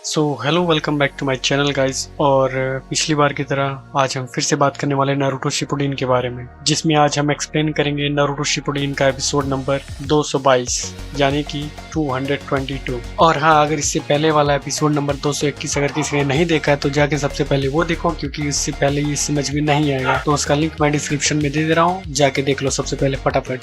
Hello welcome back to my channel guys. और पिछली बार की तरह आज हम फिर से बात करने वाले नारुतो शिपुडिन के बारे में, जिसमें आज हम एक्सप्लेन करेंगे नारुतो शिपुडिन का एपिसोड नंबर 222 यानी कि 222। और हाँ, अगर इससे पहले वाला एपिसोड नंबर 221 अगर किसी ने नहीं देखा है तो जाके सबसे पहले वो देखो, क्योंकि उससे पहले ये समझ में नहीं आएगा। तो उसका लिंक मैं डिस्क्रिप्शन में दे रहा हूँ, जाके देख लो सबसे पहले फटाफट।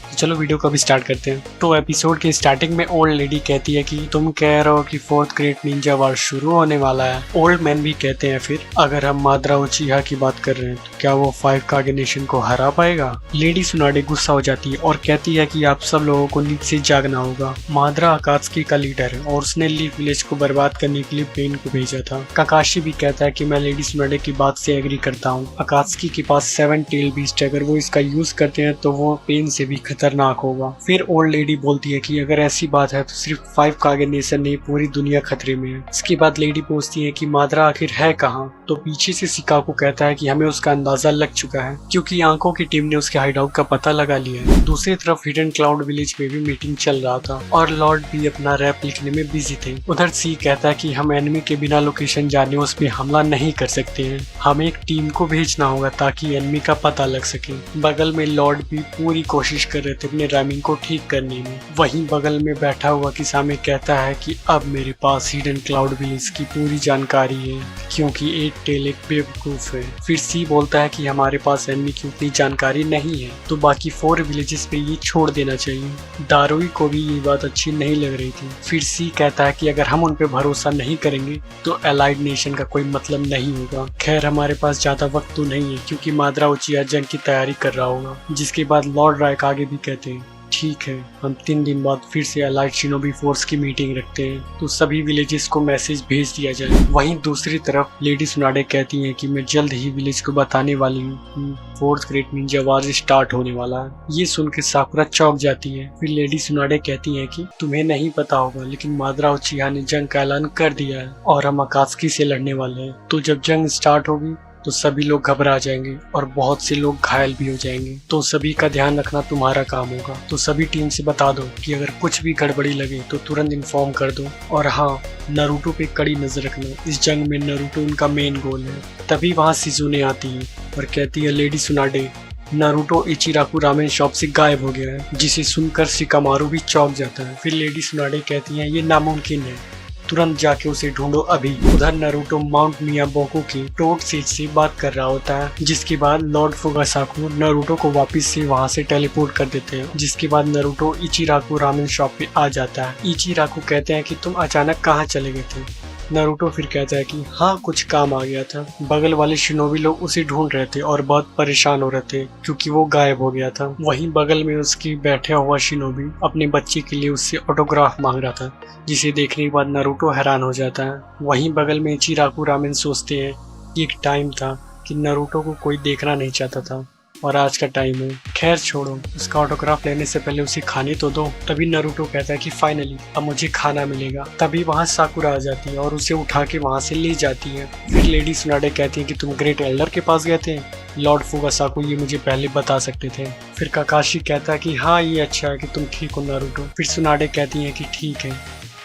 तो चलो वीडियो को अभी स्टार्ट करते हैं। तो एपिसोड के स्टार्टिंग में ओल्ड लेडी कहती है कि तुम कह रहे हो कि फोर्थ ग्रेट निंजा वार शुरू होने वाला है। ओल्ड मैन भी कहते हैं फिर अगर हम माद्रा उचिहा की बात कर रहे हैं तो क्या वो 5 कागे नेशन को हरा पाएगा। लेडी सुनाडे गुस्सा हो जाती है और कहती है कि आप सब लोगों को नींद से जागना होगा। माद्रा अकात्सुकी का लीडर है और उसने लीफ विलेज को बर्बाद करने के लिए पेन को भेजा था। काकाशी भी कहता है कि मैं लेडी सुनाडे की बात से एग्री करता हूँ। अकात्सुकी के पास 7 टेल बीस्ट है, अगर वो इसका यूज करते हैं तो वो पेन से भी खतरनाक होगा। फिर ओल्ड लेडी बोलती है कि अगर ऐसी बात है तो सिर्फ 5 कागे नेशन नहीं, पूरी दुनिया खतरे में है। इसके बाद लेडी पूछती है कि माद्रा आखिर है कहाँ। तो पीछे से शिकाकू कहता है कि हमें उसका अंदाजा लग चुका है, क्योंकि आंखों की टीम ने उसके हाइडआउट का पता लगा लिया है। दूसरी तरफ हिडन क्लाउड विलेज में भी मीटिंग चल रहा था और लॉर्ड भी अपना रैप लिखने में बिजी थे। उधर सी कहता है कि हम एनिमी के बिना लोकेशन जाने उस पर हमला नहीं कर सकते हैं, हमें एक टीम को भेजना होगा ताकि एनिमी का पता लग सके। बगल में लॉर्ड भी पूरी कोशिश कर रहे थे अपने राइमिंग को ठीक करने में। वहीं बगल में बैठा हुआ किसामे कहता है कि अब मेरे पास हिडन क्लाउड विलेज की पूरी जानकारी है, क्योंकि 8 टेल एक बेवकूफ है। फिर सी बोलता है कि हमारे पास एनिमी की उतनी जानकारी नहीं है, तो बाकी 4 विलेजेस पे ये छोड़ देना चाहिए। दारुई को भी ये बात अच्छी नहीं लग रही थी। फिर सी कहता है कि अगर हम उन पे भरोसा नहीं करेंगे तो एलाइड नेशन का कोई मतलब नहीं होगा। खैर हमारे पास ज्यादा वक्त तो नहीं है, क्योंकि माद्रा उचिहा जंग की तैयारी कर रहा होगा। जिसके बाद लॉर्ड राइक आगे भी कहते हैं ठीक है, हम 3 दिन बाद फिर से अलाइड शिनोबी फोर्स की मीटिंग रखते हैं, तो सभी विलेजेस को मैसेज भेज दिया जाए। वहीं दूसरी तरफ लेडी सुनाडे कहती हैं कि मैं जल्द ही विलेज को बताने वाली हूँ, 4th ग्रेट निंजा वार स्टार्ट होने वाला है। ये सुन के साकुरा चौंक जाती है। फिर लेडी सुनाडे कहती हैं कि तुम्हें नहीं पता होगा, लेकिन माद्रा उचिहा ने जंग का ऐलान कर दिया है और हम अकात्सुकी से लड़ने वाले हैं। तो जब जंग स्टार्ट होगी तो सभी लोग घबरा जाएंगे और बहुत से लोग घायल भी हो जाएंगे, तो सभी का ध्यान रखना तुम्हारा काम होगा। तो सभी टीम से बता दो कि अगर कुछ भी गड़बड़ी लगे तो तुरंत इन्फॉर्म कर दो। और हाँ, नारुतो पे कड़ी नजर रखना, इस जंग में नारुतो उनका मेन गोल है। तभी वहाँ सिजुने आती है और कहती है lady Tsunade Naruto Ichiraku ramen shop से गायब हो गया है, जिसे सुनकर शिकामारू भी चौंक जाता है। फिर लेडी सुनाडे कहती है ये नामुमकिन है, तुरंत जाके उसे ढूंढो अभी। उधर नारुतो माउंट मियाबोको की टोट सीट से बात कर रहा होता है, जिसके बाद लॉर्ड फुगासाकू नारुतो को वापस से वहां से टेलीपोर्ट कर देते हैं। जिसके बाद नारुतो इचिराकू रामेन शॉप पे आ जाता है। इचिराकू कहते हैं कि तुम अचानक कहाँ चले गए थे। नारुतो फिर कहता है कि हाँ, कुछ काम आ गया था। बगल वाले शिनोबी लोग उसे ढूंढ रहे थे और बहुत परेशान हो रहे थे क्योंकि वो गायब हो गया था। वहीं बगल में उसकी बैठा हुआ शिनोबी अपने बच्चे के लिए उससे ऑटोग्राफ मांग रहा था, जिसे देखने के बाद नारुतो हैरान हो जाता है। वहीं बगल में इचिराकू रामेन सोचते हैं कि एक टाइम था कि नारुतो को कोई देखना नहीं चाहता था और आज का टाइम है। खैर छोड़ो, उसका ऑटोग्राफ लेने से पहले उसे खाने तो दो। तभी नारुतो कहता है कि फाइनली अब मुझे खाना मिलेगा। तभी वहाँ साकुरा आ जाती है और उसे उठा के वहाँ से ले जाती है। फिर लेडी सुनाडे कहती है कि तुम ग्रेट एल्डर के पास गए थे। लॉर्ड फुगासाकू ये मुझे पहले बता सकते थे। फिर काकाशी कहता है कि हाँ, ये अच्छा है कि तुम ठीक हो नारुतो। फिर सुनाडे कहती है कि ठीक है,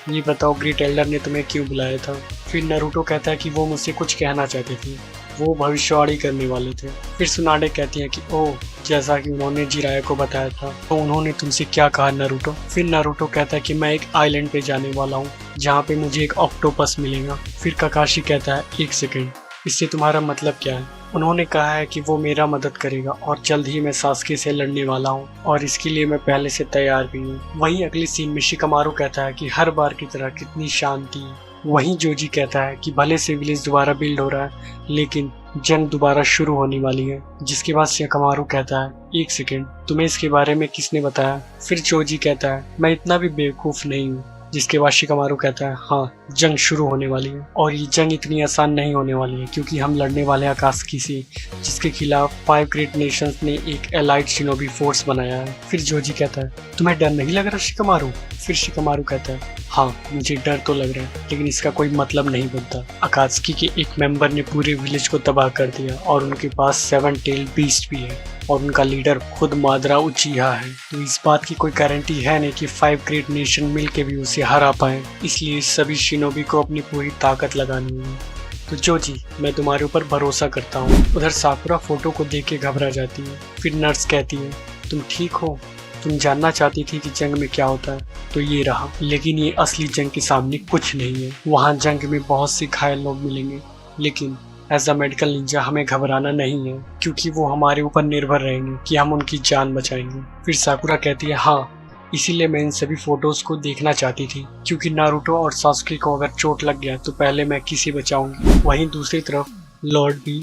ये बताओ ग्रेट एल्डर ने तुम्हें क्यों बुलाया था। फिर नारुतो कहता है कि वो मुझसे कुछ कहना चाहते थे, वो भविष्यवाणी करने वाले थे। फिर सुनाडे कहती हैं कि ओह, जैसा कि उन्होंने जिराया को बताया था, तो उन्होंने तुमसे क्या कहा नारुतो। फिर नारुतो कहता है कि मैं एक आइलैंड पे जाने वाला हूँ जहाँ पे मुझे एक ऑक्टोपस मिलेगा। फिर काकाशी कहता है एक सेकेंड, इससे तुम्हारा मतलब क्या है। उन्होंने कहा है कि वो मेरा मदद करेगा और जल्द ही मैं सासुके से लड़ने वाला हूँ और इसके लिए मैं पहले से तैयार भी हूँ। वहीं अगले सीन में शिकामारू कहता है कि हर बार की तरह कितनी शांति है। वहीं जोजी कहता है कि भले से विलेज दोबारा बिल्ड हो रहा है, लेकिन जंग दोबारा शुरू होने वाली है। जिसके बाद शिकामारू कहता है एक सेकेंड, तुम्हें इसके बारे में किसने बताया। फिर जोजी कहता है मैं इतना भी बेवकूफ नहीं हूँ। जिसके बाद शिकामारू कहता है हाँ, जंग शुरू होने वाली है और ये जंग इतनी आसान नहीं होने वाली है, क्योंकि हम लड़ने वाले हैं अकात्सुकी से, जिसके खिलाफ 5 ग्रेट नेशंस ने एक एलाइड शिनोबी फोर्स बनाया है। फिर जोजी कहता है तुम्हें डर नहीं लग रहा शिकामारू। फिर शिकामारू कहता है हाँ, मुझे डर तो लग रहा है, लेकिन इसका कोई मतलब नहीं बनता। अकात्सुकी के एक मेंबर ने पूरे विलेज को तबाह कर दिया और उनके पास 7 टेल बीस्ट भी है। और उनका लीडर खुद मादरा उचिहा है। तो इस बात की कोई गारंटी है नहीं कि 5 ग्रेट नेशन मिल के भी उसे हरा पाए, इसलिए सभी शिनोबी को अपनी पूरी ताकत लगानी है। तो जोजी, मैं तुम्हारे ऊपर भरोसा करता हूँ। उधर साकुरा फोटो को देख के घबरा जाती है। फिर नर्स कहती है, तुम ठीक हो? तुम जानना चाहती थी कि जंग में क्या होता है, तो ये रहा। लेकिन ये असली जंग के सामने कुछ नहीं है। वहाँ जंग में बहुत से घायल लोग मिलेंगे, लेकिन एज अ मेडिकल निंजा हमें घबराना नहीं है, क्योंकि वो हमारे ऊपर निर्भर रहेंगे कि हम उनकी जान बचाएंगे। फिर साकुरा कहती है, हाँ, इसीलिए मैं इन सभी फोटोज को देखना चाहती थी, क्योंकि नारुतो और सासुके को अगर चोट लग गया तो पहले मैं किसे बचाऊंगी। वहीं दूसरी तरफ लॉर्ड भी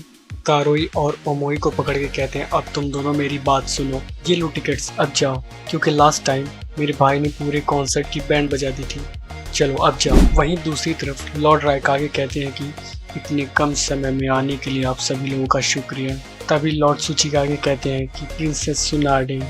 कारोई और ओमोई को पकड़ के कहते हैं, अब तुम दोनों मेरी बात सुनो, ये लो टिकट्स, अब जाओ, क्योंकि लास्ट टाइम मेरे भाई ने पूरे कॉन्सर्ट की बैंड बजा दी थी, चलो अब जाओ। वहीं दूसरी तरफ लॉर्ड रायकागे कहते हैं कि इतने कम समय में आने के लिए आप सभी लोगों का शुक्रिया। तभी लॉर्ड सुचिकागे कहते हैं कि प्रिंसेस सुनाडे,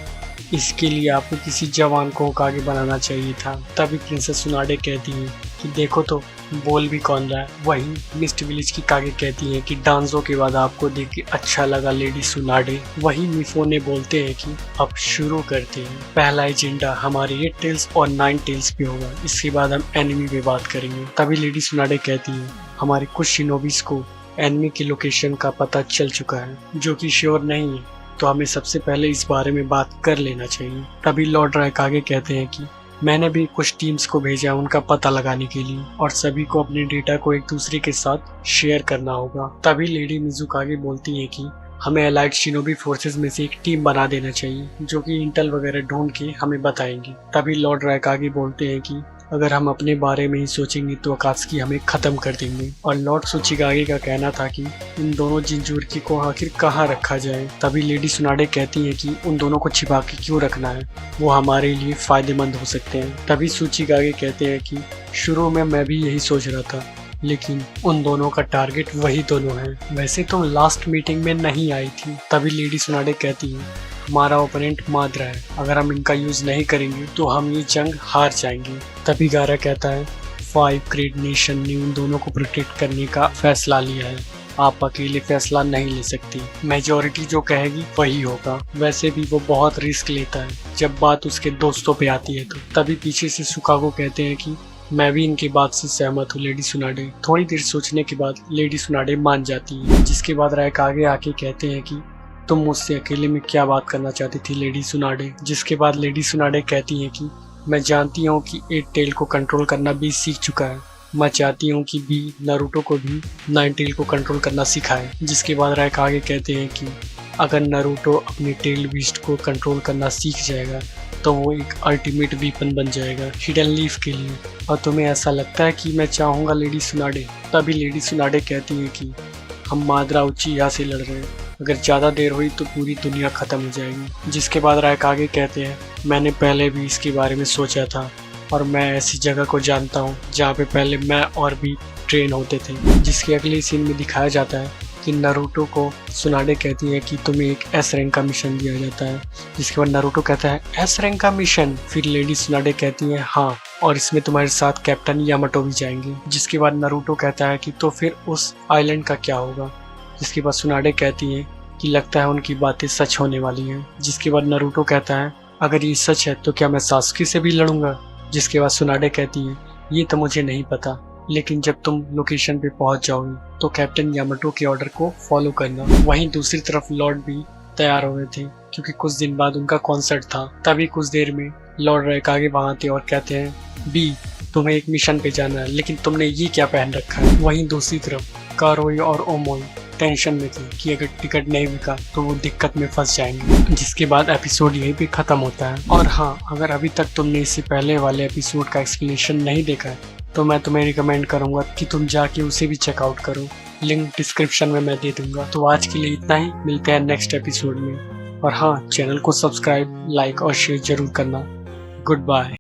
इसके लिए आपको किसी जवान को होकागे बनाना चाहिए था। तभी प्रिंसेस सुनाडे कहती है कि देखो तो बोल भी कौन रहा है। वहीं मिस्ट विलेज की कागे कहती है कि डांसों के बाद आपको देख के अच्छा लगा लेडी सुनाडे। वहीं मिफो ने बोलते हैं कि अब शुरू करते हैं, पहला एजेंडा हमारे 8 टेल्स और 9 टेल्स पे होगा, इसके बाद हम एनिमी पे बात करेंगे। तभी लेडी सुनाडे कहती है, हमारे कुछ शिनोबीज को एनिमी की लोकेशन का पता चल चुका है, जो कि श्योर नहीं है, तो हमें सबसे पहले इस बारे में बात कर लेना चाहिए। तभी लॉर्ड रायकागे कहते हैं कि मैंने भी कुछ टीम्स को भेजा है उनका पता लगाने के लिए, और सभी को अपने डेटा को एक दूसरे के साथ शेयर करना होगा। तभी लेडी मिजुकागे बोलती है कि हमें एलाइड शिनोबी फोर्सेस में से एक टीम बना देना चाहिए, जो कि इंटेल वगैरह ढूंढ के हमें बताएंगे। तभी लॉर्ड रायकागे बोलते हैं कि अगर हम अपने बारे में ही सोचेंगे तो अकात्सुकी हमें खत्म कर देंगे। और लॉर्ड सुचिकागे का कहना था कि इन दोनों जिंजूरकी को आखिर कहाँ रखा जाए। तभी लेडी सुनाडे कहती है कि उन दोनों को छिपा के क्यों रखना है, वो हमारे लिए फायदेमंद हो सकते हैं। तभी सुचिकागे कहते हैं कि शुरू में मैं भी यही सोच रहा था, लेकिन उन दोनों का टारगेट वही दोनों है। वैसे तो लास्ट मीटिंग में नहीं आई थी। तभी लेडी सुनाडे कहती है, हमारा ओपोनेंट मादरा है, अगर हम इनका यूज नहीं करेंगे तो हम ये जंग हार जाएंगे। तभी गारा कहता है, 5 ग्रेट नेशन ने उन दोनों को प्रोटेक्ट करने का फैसला लिया है, आप अकेले फैसला नहीं ले सकती, मेजोरिटी जो कहेगी वही होगा। वैसे भी वो बहुत रिस्क लेता है जब बात उसके दोस्तों पे आती है। तो तभी पीछे से सुकागो कहते हैं कि मैं भी इनकी बात से सहमत हूँ लेडी सुनाडे। थोड़ी देर सोचने के बाद लेडी सुनाडे मान जाती है, जिसके बाद रायकागे आके कहते हैं कि तुम मुझसे अकेले में क्या बात करना चाहती थी लेडी सुनाडे। जिसके बाद लेडी सुनाडे कहती हैं कि मैं जानती हूँ कि 8 टेल को कंट्रोल करना बी सीख चुका है, मैं चाहती हूँ कि बी नारुतो को भी 9 टेल को कंट्रोल करना सिखाए। जिसके बाद रायकागे कहते हैं कि अगर नारुतो अपने टेल बीस्ट को कंट्रोल करना सीख जाएगा तो वो एक अल्टीमेट वीपन बन जाएगा हिडन लीफ के लिए। और तुम्हें ऐसा लगता है कि मैं चाहूँगा लेडी सुनाडे? तभी लेडी सुनाडे कहती है कि हम मादरा उचिहा से लड़ रहे हैं, अगर ज़्यादा देर हुई तो पूरी दुनिया ख़त्म हो जाएगी। जिसके बाद रायकागे कहते हैं, मैंने पहले भी इसके बारे में सोचा था, और मैं ऐसी जगह को जानता हूँ जहाँ पे पहले मैं और भी ट्रेन होते थे। जिसके अगले सीन में दिखाया जाता है कि नारुतो को सुनाडे कहती है कि तुम्हें एक एस रैंक का मिशन दिया जाता है। जिसके बाद नारुतो कहता है, एस रैंक का मिशन? फिर लेडी सुनाडे कहती है, हाँ, और इसमें तुम्हारे साथ कैप्टन यामाटो भी जाएंगे। जिसके बाद नारुतो कहता है कि तो फिर उस आइलैंड का क्या होगा? जिसके बाद सुनाडे कहती है कि लगता है उनकी बातें सच होने वाली हैं। जिसके बाद नारुतो कहता है, अगर ये सच है तो क्या मैं सासुके से भी लड़ूंगा? जिसके बाद सुनाडे कहती है, ये तो मुझे नहीं पता, लेकिन जब तुम लोकेशन पे पहुंच जाओगी तो कैप्टन यामाटो के ऑर्डर को फॉलो करना। वहीं दूसरी तरफ लॉर्ड भी तैयार हो गए थे, क्योंकि कुछ दिन बाद उनका कॉन्सर्ट था। तभी कुछ देर में लॉर्ड रायकागे वहां थे और कहते हैं, बी, तुम्हें एक मिशन पे जाना है, लेकिन तुमने ये क्या पहन रखा है? वहीं दूसरी तरफ कारोई और ओमोई टेंशन में थे कि अगर टिकट नहीं बिका तो वो दिक्कत में फंस जाएंगे। जिसके बाद एपिसोड यहीं पे खत्म होता है। और हाँ, अगर अभी तक तुमने इससे पहले वाले एपिसोड का एक्सप्लेनेशन नहीं देखा है तो मैं तुम्हें रिकमेंड करूंगा कि तुम जाके उसे भी चेकआउट करो, लिंक डिस्क्रिप्शन में मैं दे दूंगा। तो आज के लिए इतना ही, मिलते हैं नेक्स्ट एपिसोड में। और हाँ, चैनल को सब्सक्राइब, लाइक और शेयर जरूर करना। Good bye.